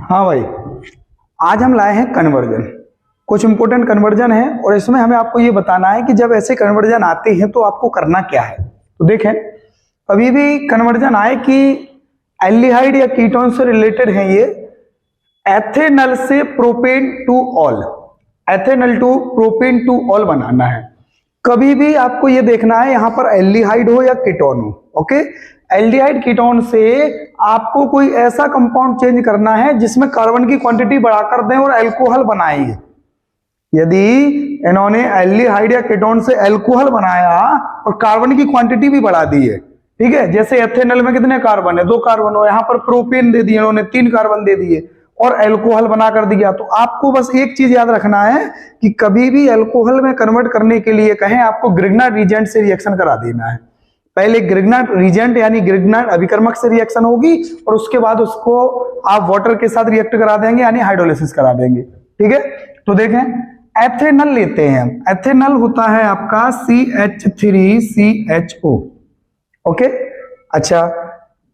हाँ भाई, आज हम लाए हैं कन्वर्जन। कुछ इंपॉर्टेंट कन्वर्जन है और इसमें हमें आपको ये बताना है कि जब ऐसे कन्वर्जन आते हैं तो आपको करना क्या है। तो देखें, कभी भी कन्वर्जन आए कि एल्डिहाइड या कीटोन से रिलेटेड है, ये एथेनल से propan two ol, ethanal to propan two ol बनाना है। कभी भी आपको ये देखना है यहां पर एल्डिहाइड हो या कीटोन हो। ओके, एल्डिहाइड कीटोन से आपको कोई ऐसा कंपाउंड चेंज करना है जिसमें कार्बन की क्वांटिटी बढ़ाकर दें और अल्कोहल बनाएंगे। यदि इन्होंने एल्डिहाइड या कीटोन से अल्कोहल बनाया और कार्बन की क्वांटिटी भी बढ़ा दी है, ठीक है, जैसे एथेनल में कितने कार्बन है, 2 कार्बन हो, यहां पर प्रोपेन दे दिए इन्होंने, 3 कार्बन दे दिए और अल्कोहल बना कर दिया। तो आपको बस एक चीज याद रखना है कि कभी भी अल्कोहल में कन्वर्ट करने के लिए कहें आपको ग्रिग्नार्ड रिएजेंट से रिएक्शन करा देना है। पहले ग्रिग्नार्ड रिएजेंट यानी ग्रिग्नार्ड अभिकर्मक से रिएक्शन होगी और उसके बाद उसको आप वाटर के साथ रिएक्ट करा देंगे यानी हाइड्रोलिसिस करा देंगे। ठीक है, तो देखें एथेनल लेते हैं। एथेनल होता है आपका CH3CHO। ओके, अच्छा,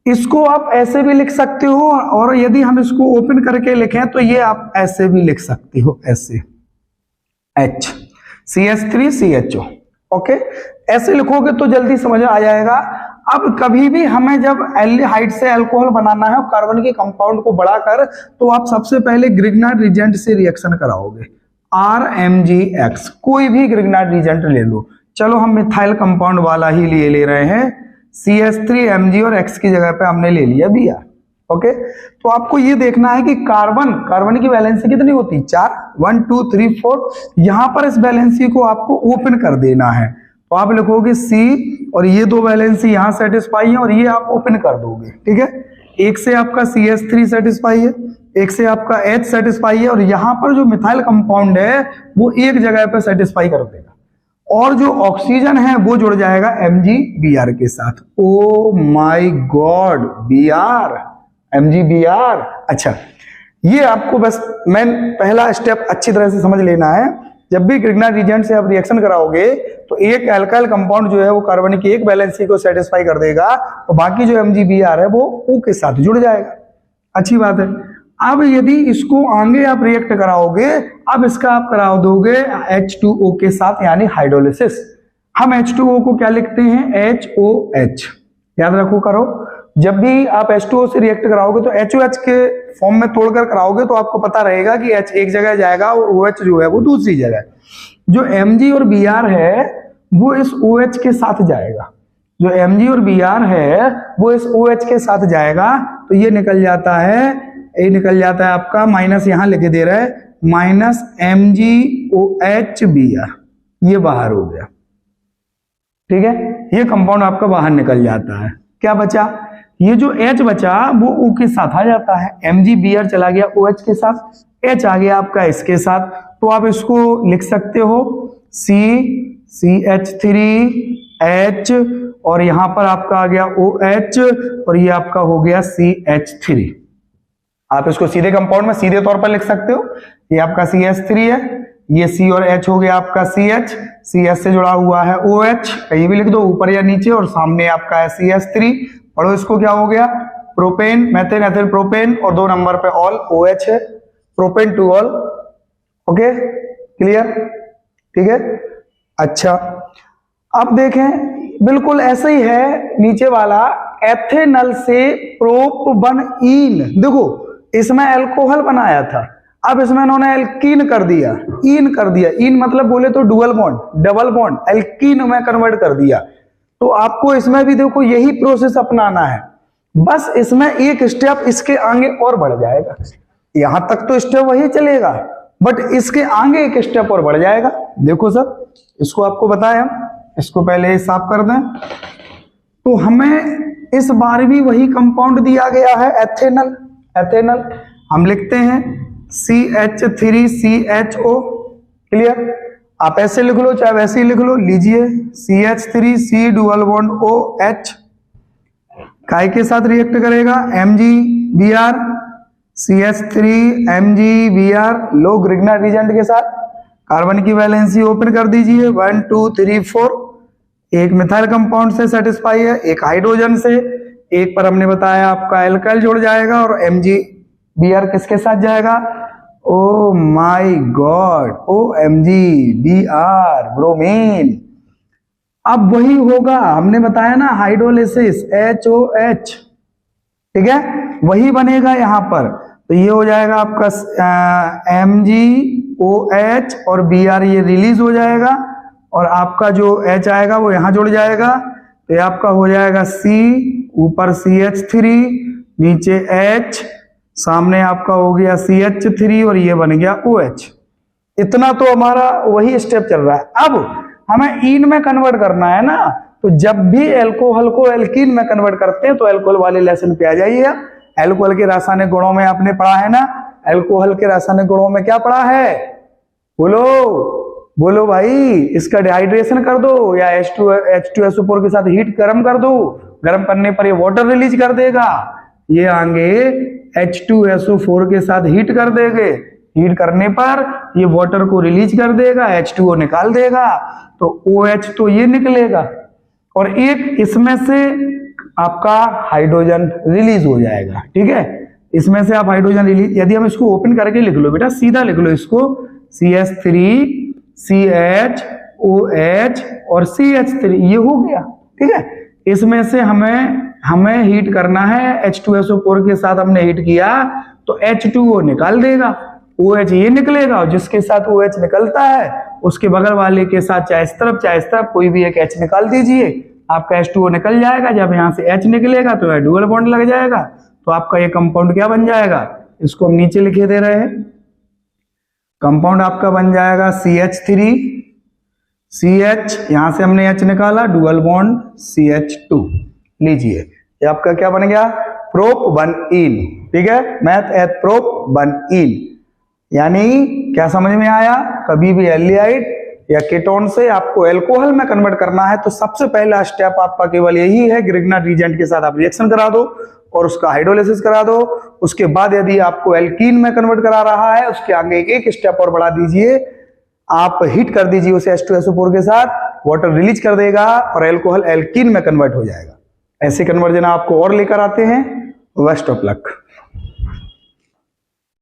इसको आप ऐसे भी लिख सकते हो और यदि हम इसको ओपन करके लिखें तो ये आप ऐसे भी लिख सकते हो, ऐसे CH3CHO। ओके, ऐसे लिखोगे तो जल्दी समझ आ जाएगा। अब कभी भी हमें जब एल्डिहाइड से अल्कोहल बनाना है कार्बन के कंपाउंड को बढ़ाकर, तो आप सबसे पहले ग्रिग्नार्ड रिएजेंट से रिएक्शन कराओगे, RMgX। कोई भी ग्रिग्नार्ड रिएजेंट ले लो, चलो हम मिथाइल कंपाउंड वाला ही ले रहे हैं, CH3Mg और X की जगह पे हमने ले लिया Br। ओके, तो आपको ये देखना है कि कार्बन की वैलेंसी कितनी होती है, 4, 1 2 3 4। यहां पर इस वैलेंसी को आपको ओपन कर देना है, तो आप लिखोगे C और ये 2 वैलेंसी यहां सेटिस्फाई है और ये आप ओपन कर दोगे। ठीक है, एक से आपका CH3 सेटिस्फाई है, एक से आपका H सेटिस्फाई है और यहां पर जो मिथाइल कंपाउंड है वो एक जगह पे सेटिस्फाई कर देगा और जो ऑक्सीजन है वो जुड़ जाएगा MgBr के साथ। Oh my God, Br, MgBr। अच्छा, ये आपको बस पहला स्टेप अच्छी तरह से समझ लेना है। जब भी ग्रिग्नार्ड रिएजेंट से आप रिएक्शन कराओगे तो एक अल्काइल कंपाउंड जो है वो कार्बन की एक वैलेंसी को सेटिस्फाई कर देगा और बाकी जो MgBr है वो O के साथ जुड़ जाएगा। अच्छी बात है। अब यदि इसको आगे आप रिएक्ट कराओगे, अब इसका आप करा दोगे H2O के साथ यानी हाइड्रोलिसिस। हम H2O को क्या लिखते हैं, HOH। याद रखो, करो, जब भी आप H2O से रिएक्ट कराओगे तो HOH के फॉर्म में तोड़कर कराओगे तो आपको पता रहेगा कि H एक जगह जाएगा और OH जो है वो दूसरी जगह। जो Mg और Br है वो इस OH के साथ जाएगा, जो Mg और Br है वो इस OH के साथ जाएगा। तो ये निकल जाता है, ये निकल जाता है आपका माइनस, यहां लिखे दे रहा है -MgOH_Br, ये बाहर हो गया। ठीक है, ये कंपाउंड आपका बाहर निकल जाता है। क्या बचा, ये जो H बचा वो O के साथ आ जाता है, MgBr चला गया OH के साथ, H आ गया आपका इसके साथ। तो आप इसको लिख सकते हो CH3H और यहां पर आपका आ गया OH और ये आपका हो गया CH3। आप इसको सीधे कंपाउंड में सीधे तौर पर लिख सकते हो, ये आपका CH3 है, ये C और H हो गया आपका CH से जुड़ा हुआ है OH, कहीं भी लिख दो ऊपर या नीचे, और सामने आपका है CH3। पढ़ो इसको, क्या हो गया, प्रोपेन, मेथेन, एथेन, प्रोपेन और 2 नंबर पे ऑल OH है, propane two all. Okay, clear, ठीक है। अच्छा, अब देखें बिल्कुल ऐसे ही है नीचे वाला, एथेनल से प्रोपबनईन। देखो इसमें अल्कोहल बनाया था, अब इसमें इन्होंने एल्कीन कर दिया, इन कर दिया, इन मतलब बोले तो dual bond, double bond, alkene में कन्वर्ट कर दिया। तो आपको इसमें भी देखो यही प्रोसेस अपनाना है, बस इसमें एक स्टेप इसके आगे और बढ़ जाएगा। यहां तक तो स्टेप वही चलेगा बट इसके आगे एक स्टेप और बढ़ जाएगा। देखो सर, इसको आपको बताया, इसको पहले साफ कर दें। तो हमें इस बार भी वही कंपाउंड दिया गया है, एथेनल। एथेनल हम लिखते हैं CH3CHO। क्लियर, आप ऐसे लिख लो चाहे वैसे ही लिख लो, लीजिए CH3C_OH काय के साथ रिएक्ट करेगा, MgBr, CH3MgBr लो ग्रिग्नार्ड रिएजेंट के साथ। कार्बन की वैलेंसी ओपन कर दीजिए, 1 2 3 4। एक मिथाइल कंपाउंड से सेटिस्फाई है, एक हाइड्रोजन से, एक पर हमने बताया आपका एल्काइल जुड़ जाएगा और Br किसके साथ जाएगा? Oh my God, OMG, Br bromine. अब वही होगा, हमने बताया ना हाइड्रोलिसिस, HOH, ठीक है, वही बनेगा यहां पर। तो ये हो जाएगा आपका MgOH और Br ये रिलीज हो जाएगा और आपका जो H आएगा वो यहां जुड़ जाएगा। तो ये आपका हो जाएगा C, ऊपर CH3, नीचे H, सामने आपका हो गया CH3 और ये बन गया OH। इतना तो हमारा वही स्टेप चल रहा है। अब हमें ईन में कन्वर्ट करना है ना, तो जब भी एल्कोहल को एल्कीन में कन्वर्ट करते हैं तो एल्कोहल वाले लेसन पे आ जाइए। एल्कोहल के रासायनिक गुणों में आपने पढ़ा है ना, एल्कोहल के रासायनिक गुणों में क्या पढ़ा है? बोलो बोलो भाई, इसका डिहाइड्रेशन कर दो या H2SO4 के साथ हीट गर्म कर दो, गर्म करने पर ये वाटर रिलीज कर देगा। ये आगे H2SO4 के साथ हीट कर देंगे, हीट करने पर ये वाटर को रिलीज कर देगा, H2O निकाल देगा, तो OH तो ये निकलेगा और एक इसमें से आपका हाइड्रोजन रिलीज हो जाएगा। ठीक है, इसमें से आप हाइड्रोजन रिलीज, यदि हम इसको ओपन करके लिख लो बेटा, सीधा लिख लो इसको, CH3 CH OH और CH3, ये हो गया। ठीक है, इसमें से हमें हीट करना है, H2SO4 के साथ हमने हीट किया तो H2O निकाल देगा, OH ये निकलेगा और जिसके साथ OH निकलता है उसके बगल वाले के साथ चाहे इस तरफ कोई भी एक H निकाल दीजिए, आपका H2O निकल जाएगा। जब यहाँ से H निकलेगा तो डुअल बॉन्ड लग जाएगा, तो आपका ये कंपाउंड क्या बन जाएगा? इसको हम नीचे लिखे दे रहे हैं, कंपाउंड आपका बन जाएगा CH3 CH, यहां से हमने H निकाला, डुअल बॉन्ड CH2, लीजिए ये आपका क्या बन गया? प्रोप-1-ईन। ठीक है, मैथ एथ प्रोप-1-ईन। यानी क्या समझ में आया? कभी भी एल्डिहाइड या कीटोन से आपको एल्कोहल में कन्वर्ट करना है तो सबसे पहला स्टेप आपका केवल यही है, ग्रिग्नार्ड रिएजेंट के साथ आप रिएक्शन करा दो और उसका हाइड्रोलिसिस करा दो। उसके बाद यदि आपको एल्कीन में कन्वर्ट करा रहा है, उसके आगे एक स्टेप और बढ़ा दीजिए, आप हीट कर दीजिए उसे H2SO4 के साथ, वाटर रिलीज कर देगा और एल्कोहल एल्कीन में कन्वर्ट हो जाएगा। ऐसे कन्वर्जन आपको और लेकर आते हैं। Best of luck.